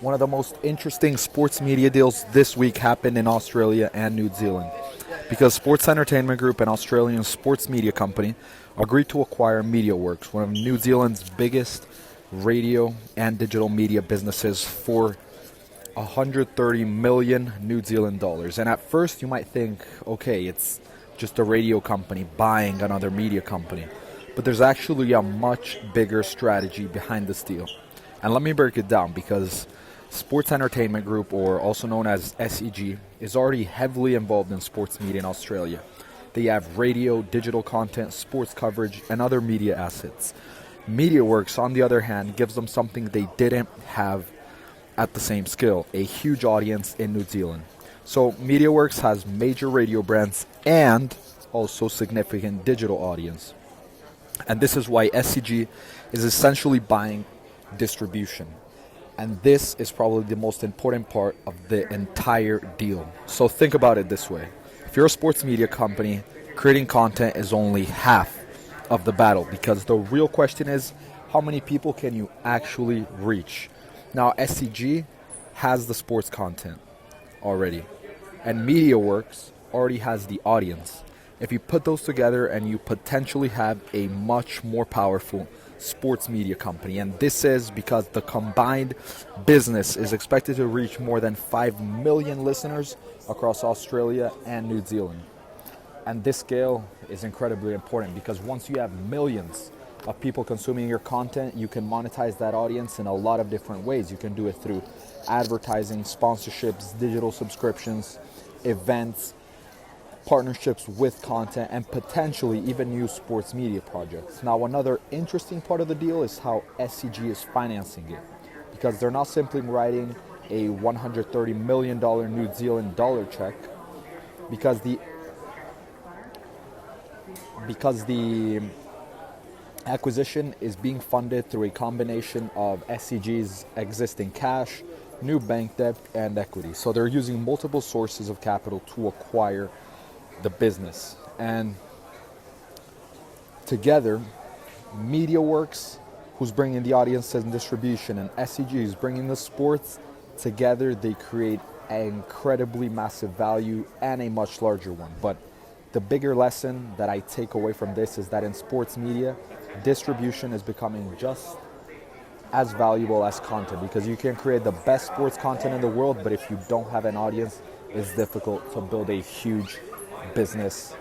One of the most interesting sports media deals this week happened in Australia and New Zealand because Sports Entertainment Group, an Australian sports media company, agreed to acquire MediaWorks, one of New Zealand's biggest radio and digital media businesses, for 130 million New Zealand dollars. And at first you might think, okay, it's just a radio company buying another media company. But there's actually a much bigger strategy behind this deal. And let me break it down, because Sports Entertainment Group, or also known as SEG, is already heavily involved in sports media in Australia. They have radio, digital content, sports coverage, and other media assets. MediaWorks, on the other hand, gives them something they didn't have at the same scale: a huge audience in New Zealand. So MediaWorks has major radio brands and also significant digital audience. And this is why SEG is essentially buying distribution. And this is probably the most important part of the entire deal. So think about it this way. If you're a sports media company, creating content is only half of the battle, because the real question is, how many people can you actually reach? Now, SEG has the sports content already, and MediaWorks already has the audience. If you put those together, and you potentially have a much more powerful sports media company. And this is because the combined business is expected to reach more than 5 million listeners across Australia and New Zealand. And this scale is incredibly important, because once you have millions of people consuming your content, you can monetize that audience in a lot of different ways. You can do it through advertising, sponsorships, digital subscriptions, events, partnerships with content, and potentially even new sports media projects. Now, another interesting part of the deal is how SEG is financing it, because they're not simply writing a $130 million New Zealand dollar check, because the acquisition is being funded through a combination of SEG's existing cash, new bank debt, and equity. So they're using multiple sources of capital to acquire the business. And together, MediaWorks, who's bringing the audience and distribution, and SEG is bringing the sports, together they create an incredibly massive value and a much larger one. But the bigger lesson that I take away from this is that in sports media, distribution is becoming just as valuable as content, because you can create the best sports content in the world, but if you don't have an audience, it's difficult to build a huge business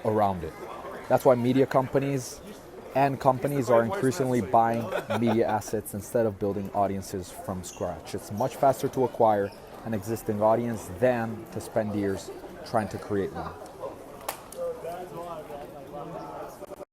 around it. That's why media companies and companies are increasingly buying media assets instead of building audiences from scratch. It's much faster to acquire an existing audience than to spend years trying to create one.